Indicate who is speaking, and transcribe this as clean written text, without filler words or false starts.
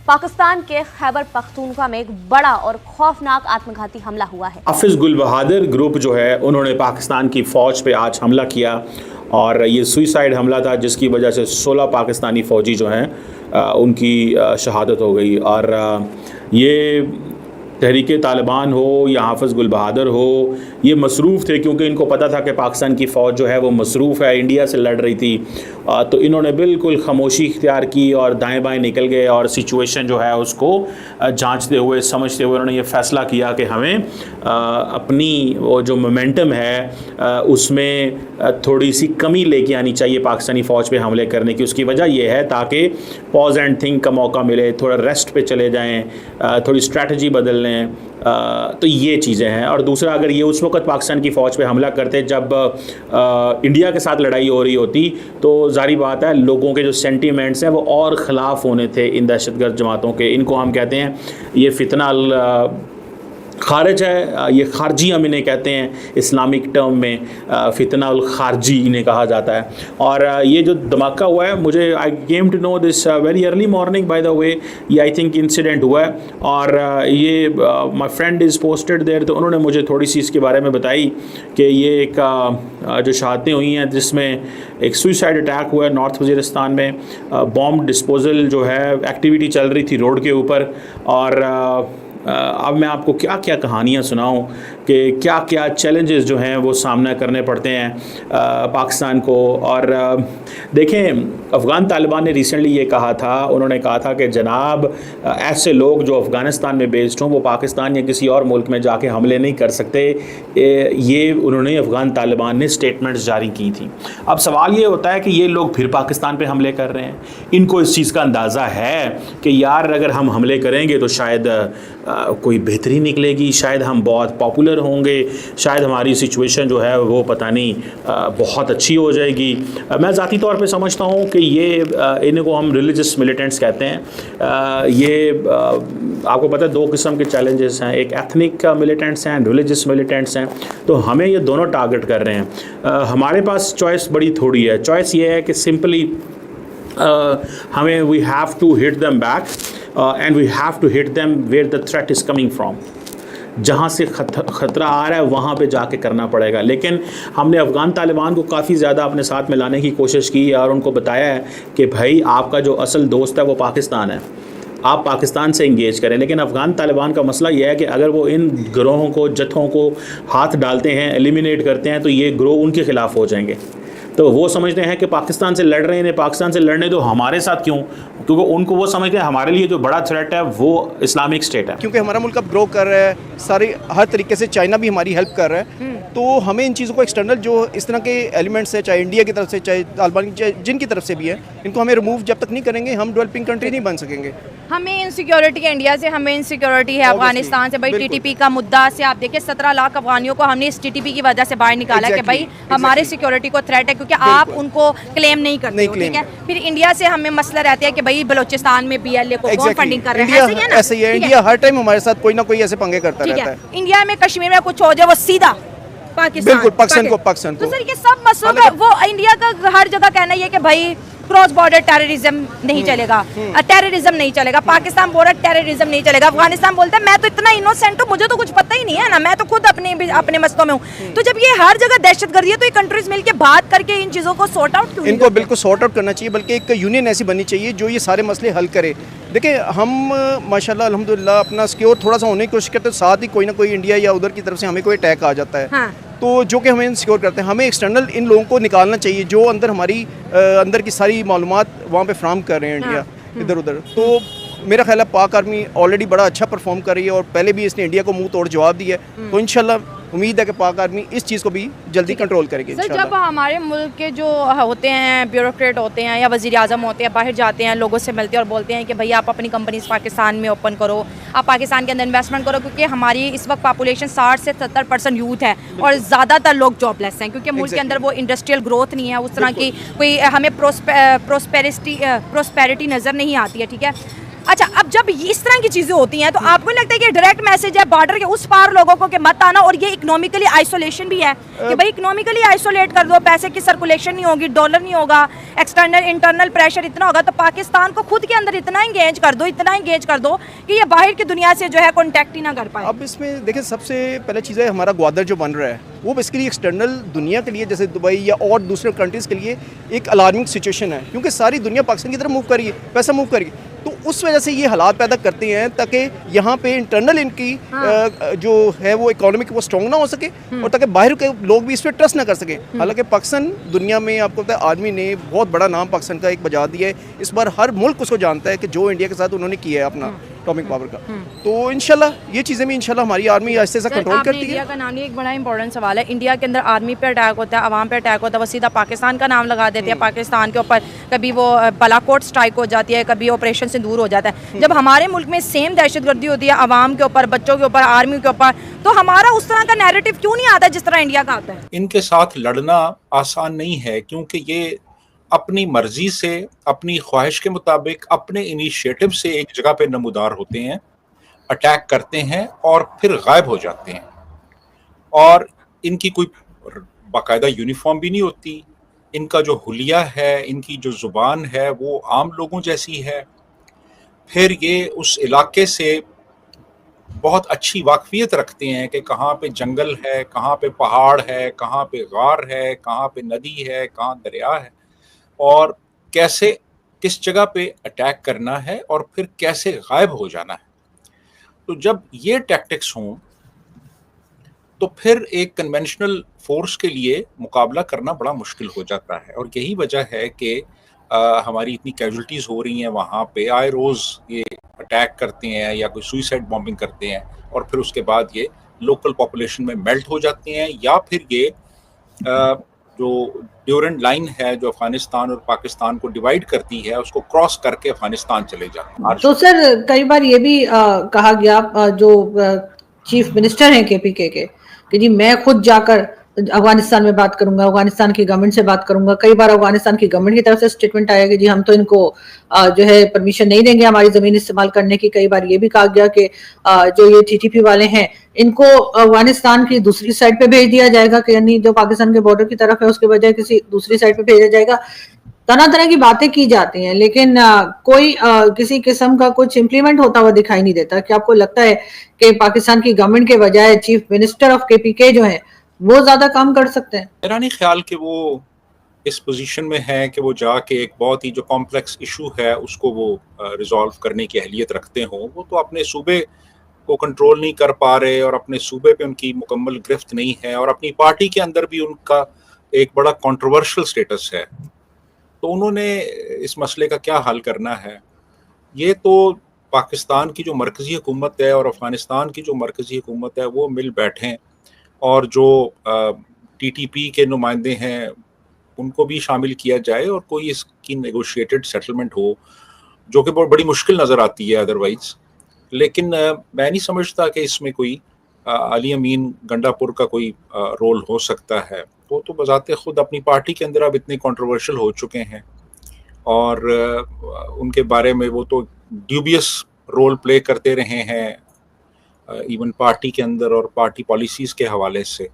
Speaker 1: पाकिस्तान के खैबर पख्तूनख्वा में एक बड़ा और खौफनाक आत्मघाती हमला हुआ है।
Speaker 2: हाफिज गुल बहादुर ग्रुप जो है उन्होंने पाकिस्तान की फ़ौज पे आज हमला किया और ये सुइसाइड हमला था जिसकी वजह से 16 पाकिस्तानी फ़ौजी जो हैं उनकी शहादत हो गई। और ये तहरीक तालिबान हो या हाफिज गुल बहादुर हो, ये मसरूफ़ थे क्योंकि इनको पता था कि पाकिस्तान की फ़ौज जो है वो मसरूफ़ है, इंडिया से लड़ रही थी। तो इन्होंने बिल्कुल खामोशी इख्तियार की और दाएं बाएं निकल गए और सिचुएशन जो है उसको जांचते हुए समझते हुए उन्होंने ये फ़ैसला किया कि हमें अपनी वो जो मोमेंटम है उसमें थोड़ी सी कमी लेके आनी चाहिए पाकिस्तानी फ़ौज पे हमले करने की। उसकी वजह यह है ताकि पॉज एंड थिंक का मौका मिले, थोड़ा रेस्ट पे चले जाएँ, थोड़ी स्ट्रैटेजी बदल लें। तो ये चीज़ें हैं। और दूसरा, अगर ये उस वक्त पाकिस्तान की फ़ौज पे हमला करते जब इंडिया के साथ लड़ाई हो रही होती तो जारी बात है लोगों के जो सेंटीमेंट्स हैं वो और ख़िलाफ़ होने थे इन दहशतगर्द जमातों के। इनको हम कहते हैं ये फितना खारिज है, ये खारजी हम इन्हें कहते हैं इस्लामिक टर्म में, फितना उल खारजी इन्हें कहा जाता है। और ये जो धमाका हुआ है, मुझे I came to know this very early morning by the way, ये आई थिंक इंसिडेंट हुआ है और ये my friend is posted there, तो उन्होंने मुझे थोड़ी सी इसके बारे में बताई कि ये एक जो शहादतें हुई हैं जिसमें एक सुइसाइड अटैक हुआ है नॉर्थ वज़ीरिस्तान में, बॉम्ब डिस्पोजल जो है एक्टिविटी चल रही थी रोड के ऊपर। और अब मैं आपको क्या क्या कहानियाँ सुनाऊँ कि क्या क्या चैलेंजेस जो हैं वो सामना करने पड़ते हैं पाकिस्तान को। और देखें, अफ़गान तालिबान ने रिसेंटली ये कहा था, उन्होंने कहा था कि जनाब ऐसे लोग जो अफ़गानिस्तान में बेस्ड हों वो पाकिस्तान या किसी और मुल्क में जाके हमले नहीं कर सकते। ये उन्होंने अफ़गान तालिबान ने स्टेटमेंट्स जारी की थी। अब सवाल ये होता है कि ये लोग फिर पाकिस्तान पे हमले कर रहे हैं, इनको इस चीज़ का अंदाज़ा है कि यार अगर हम हमले करेंगे तो शायद कोई बेहतरी निकलेगी, शायद हम बहुत पॉपुलर होंगे, शायद हमारी सिचुएशन जो है वो पता नहीं बहुत अच्छी हो जाएगी। मैं ज़ाती तौर पे समझता हूँ कि ये इनको हम रिलीजियस मिलिटेंट्स कहते हैं। ये आपको पता है दो किस्म के चैलेंजेस हैं, एक एथनिक मिलिटेंट्स हैं, रिलीजियस मिलिटेंट्स हैं। तो हमें ये दोनों टारगेट कर रहे हैं। हमारे पास चॉइस बड़ी थोड़ी है। चॉइस ये है कि सिंपली हमें we have to hit them back and we have to hit them where the threat is coming from। जहाँ से ख़तरा आ रहा है वहाँ पे जाके करना पड़ेगा। लेकिन हमने अफ़गान तालिबान को काफ़ी ज़्यादा अपने साथ में लाने की कोशिश की और उनको बताया है कि भाई आपका जो असल दोस्त है वो पाकिस्तान है, आप पाकिस्तान से इंगेज करें। लेकिन अफ़गान तालिबान का मसला यह है कि अगर वो इन गिरोहों को, जत्थों को हाथ डालते हैं, एलिमिनेट करते हैं तो ये गिरोह उनके ख़िलाफ़ हो जाएंगे। तो वो समझते हैं कि पाकिस्तान से लड़ रहे हैं, पाकिस्तान से लड़ने दो, हमारे साथ क्यों, क्योंकि उनको वो समझते हैं हमारे लिए जो बड़ा थ्रेट है वो इस्लामिक स्टेट है।
Speaker 3: क्योंकि हमारा मुल्क अब ग्रो कर रहा है, सारी हर तरीके से चाइना भी हमारी हेल्प कर रहा है। तो हमें इन चीज़ों को एक्सटर्नल जो इस तरह के एलिमेंट्स है, चाहे इंडिया की तरफ से, चाहे तालिबान, चाहे जिनकी तरफ से भी है, इनको हमें रिमूव जब तक नहीं करेंगे हम डेवलपिंग कंट्री नहीं बन सकेंगे।
Speaker 4: हमें इनसिक्योरिटी है इंडिया से, हमें इनसिक्योरिटी है अफगानिस्तान से। भाई टीटीपी का मुद्दा से आप देखिए 17 लाख अफगानियों को हमने इस टीटीपी की वजह से बाहर निकाला कि भाई हमारे सिक्योरिटी को थ्रेट है, क्योंकि आप उनको क्लेम नहीं करते हो, ठीक है। फिर इंडिया से हमें मसला रहता है कि भाई बलूचिस्तान में BLA को कौन फंडिंग कर रहा है।
Speaker 3: ऐसे ही है, इंडिया हर टाइम हमारे साथ कोई ना कोई ऐसे पंगे करता रहता है।
Speaker 4: इंडिया में कश्मीर में कुछ हो जाए वो सीधा पाकिस्तान,
Speaker 3: बिल्कुल पाकिस्तान को।
Speaker 4: तो सर ये सब मसलों का वो इंडिया का हर जगह कहना है कि भाई क्रॉस बॉर्डर टेररिज्म नहीं चलेगा, टेररिज्म नहीं चलेगा, पाकिस्तान बॉर्डर टेररिज्म नहीं चलेगा। अफगानिस्तान बोलता है मैं तो इतना इनोसेंट हूँ, मुझे तो कुछ पता ही नहीं है ना, मैं तो खुद अपने मसलों में हूँ। तो जब ये हर जगह दहशतगर्दी है तो ये कंट्रीज मिलकर बात करके इन चीज़ों को सॉर्ट आउट क्यों नहीं
Speaker 3: इनको बिल्कुल सॉर्ट आउट करना चाहिए, बल्कि एक यूनियन ऐसी बननी चाहिए जो ये सारे मसले हल करे। देखिए हम माशाल्लाह अल्हम्दुलिल्लाह अपना सिक्योर थोड़ा सा होने की कोशिश करते हैं, साथ ही कोई ना कोई इंडिया या उधर की तरफ से हमें कोई अटैक आ जाता है। हाँ। तो जो कि हमें इनसिक्योर करते हैं, हमें एक्सटर्नल इन लोगों को निकालना चाहिए जो अंदर हमारी अंदर की सारी मालूमात वहाँ पे फ्राहम कर रहे हैं इंडिया इधर उधर। तो मेरा ख्याल है पाक आर्मी ऑलरेडी बड़ा अच्छा परफॉर्म कर रही है और पहले भी इसने इंडिया को मुंह तोड़ जवाब दिया है। तो इंशाल्लाह उम्मीद है कि पाक आर्मी इस चीज़ को भी जल्दी कंट्रोल करेगी।
Speaker 4: सर जब हमारे मुल्क के जो होते हैं ब्यूरोक्रेट होते हैं या वज़ीर आज़म होते हैं, बाहर जाते हैं, लोगों से मिलते हैं और बोलते हैं कि भाई आप अपनी कंपनीज पाकिस्तान में ओपन करो, आप पाकिस्तान के अंदर इन्वेस्टमेंट करो, क्योंकि हमारी इस वक्त पॉपुलेशन 60 से 70% यूथ है और ज़्यादातर लोग जॉबलेस हैं, क्योंकि मुल्क के अंदर वो इंडस्ट्रियल ग्रोथ नहीं है, उस तरह की कोई हमें प्रोस्पेरिटी नज़र नहीं आती है, ठीक है। अच्छा, अब जब इस तरह की चीजें होती हैं तो आपको नहीं लगता है कि डायरेक्ट मैसेज है बॉर्डर के उस पार लोगों को कि मत आना, और ये इकोनॉमिकली आइसोलेशन भी है कि भाई इकोनॉमिकली आइसोलेट कर दो, पैसे की सर्कुलेशन नहीं होगी, डॉलर नहीं होगा, एक्सटर्नल इंटरनल प्रेशर इतना होगा, तो पाकिस्तान को खुद के अंदर इतना इंगेज कर दो, इतना इंगेज कर दो कि ये बाहर की दुनिया से जो है कॉन्टैक्ट ही ना कर पाए।
Speaker 3: अब इसमें देखिए, सबसे पहले चीज़ है हमारा ग्वादर जो बन रहा है वो बेसिकली एक्सटर्नल दुनिया के लिए, जैसे दुबई या और दूसरे कंट्रीज़ के लिए एक अलार्मिंग सिचुएशन है, क्योंकि सारी दुनिया पाकिस्तान की तरफ मूव करिए, पैसा मूव करिए, तो उस वजह से ये हालात पैदा करते हैं ताकि यहाँ पे इंटरनल इनकी जो है वो इकोनॉमिक वो स्ट्रॉन्ग ना हो सके, और ताकि बाहर के लोग भी इस पर ट्रस्ट ना कर सकें। हालांकि पाकिस्तान दुनिया में आपको पता है आर्मी ने बहुत बड़ा नाम पाकिस्तान का एक बजा दिया है, इस बार हर मुल्क उसको जानता है कि जो इंडिया के साथ उन्होंने किया है अपना एटॉमिक पावर का। तो इंशाल्लाह ये चीज़ें भी इंशाल्लाह हमारी आर्मी ऐसे ऐसा कंट्रोल करती है।
Speaker 4: इंडिया का नाम लिया, एक बड़ा इंपॉर्टेंट सवाल है। इंडिया के अंदर आर्मी पे अटैक होता है, अवाम पे अटैक होता है, वो सीधा पाकिस्तान का नाम लगा देते हैं पाकिस्तान के ऊपर, कभी वो बालाकोट स्ट्राइक हो जाती है, कभी ऑपरेशन सिंदूर हो जाता है। जब हमारे मुल्क में सेम दहशतगर्दी होती है अवाम के ऊपर, बच्चों के ऊपर, आर्मी के ऊपर, तो हमारा उस तरह का नैरेटिव क्यों नहीं आता जिस तरह इंडिया का आता है?
Speaker 5: इनके साथ लड़ना आसान नहीं है, क्योंकि ये अपनी मर्जी से, अपनी ख्वाहिश के मुताबिक, अपने इनिशिएटिव से एक जगह पे नमूदार होते हैं, अटैक करते हैं और फिर गायब हो जाते हैं, और इनकी कोई बाकायदा यूनिफॉर्म भी नहीं होती। इनका जो हुलिया है, इनकी जो ज़ुबान है वो आम लोगों जैसी है। फिर ये उस इलाके से बहुत अच्छी वाकफियत रखते हैं कि कहाँ पे जंगल है, कहाँ पे पहाड़ है, कहाँ पे गार है, कहाँ पे नदी है, कहाँ दरिया है, और कैसे किस जगह पे अटैक करना है और फिर कैसे गायब हो जाना है। तो जब ये टैक्टिक्स हों तो फिर एक कन्वेंशनल फोर्स के लिए मुकाबला करना बड़ा मुश्किल हो जाता है, और यही वजह है कि हमारी इतनी कैजुअल्टीज़ हो रही हैं वहाँ पे। आए रोज़ ये अटैक करते हैं या कोई सुइसाइड बॉम्बिंग करते हैं, और फिर उसके बाद ये लोकल पॉपुलेशन में मेल्ट हो जाते हैं, या फिर ये जो ड्यूरेंट लाइन है जो अफगानिस्तान और पाकिस्तान को डिवाइड करती है उसको क्रॉस करके अफगानिस्तान चले जाते हैं।
Speaker 6: तो सर कई बार ये भी कहा गया जो चीफ मिनिस्टर हैं केपीके के कि जी मैं खुद जाकर अफगानिस्तान में बात करूंगा, अफगानिस्तान की गवर्नमेंट से बात करूंगा। कई बार अफगानिस्तान की गवर्नमेंट की तरफ से स्टेटमेंट आया कि जी हम तो इनको जो है परमिशन नहीं देंगे हमारी जमीन इस्तेमाल करने की। कई बार ये भी कहा गया कि जो ये टीटीपी वाले हैं इनको अफगानिस्तान की दूसरी साइड पे भेज दिया जाएगा, कि यानी जो पाकिस्तान के बॉर्डर की तरफ है उसके बजाय किसी दूसरी साइड पे भेजा जाएगा। तरह तरह की बातें की जाती हैं, लेकिन कोई किसी किस्म का कुछ इम्प्लीमेंट होता हुआ दिखाई नहीं देता। क्या आपको लगता है कि पाकिस्तान की गवर्नमेंट के बजाय चीफ मिनिस्टर ऑफ केपीके जो है वो ज्यादा काम कर सकते हैं?
Speaker 5: मेरा नहीं ख्याल कि वो इस पोजीशन में है कि वो जाके एक बहुत ही जो कॉम्प्लेक्स इशू है उसको वो रिजॉल्व करने की अहलियत रखते हों। वो तो अपने सूबे को कंट्रोल नहीं कर पा रहे, और अपने सूबे पे उनकी मुकम्मल गिरफ्त नहीं है, और अपनी पार्टी के अंदर भी उनका एक बड़ा कंट्रोवर्शियल स्टेटस है। तो उन्होंने इस मसले का क्या हल करना है, ये तो पाकिस्तान की जो मरकज़ी हुकूमत है और अफ़गानिस्तान की जो मरकज़ी हुकूमत है वो मिल बैठें, और जो टीटीपी के नुमाइंदे हैं उनको भी शामिल किया जाए, और कोई इसकी नेगोशिएटेड सेटलमेंट हो, जो कि बहुत बड़ी मुश्किल नज़र आती है अदरवाइज़। लेकिन मैं नहीं समझता कि इसमें कोई अली अमीन गंडापुर का कोई रोल हो सकता है। वो तो बजाते खुद अपनी पार्टी के अंदर अब इतने कंट्रोवर्शियल हो चुके हैं, और उनके बारे में वो तो ड्यूबियस रोल प्ले करते रहे हैं इवन पार्टी के अंदर और पार्टी पॉलिसीज़ के हवाले से।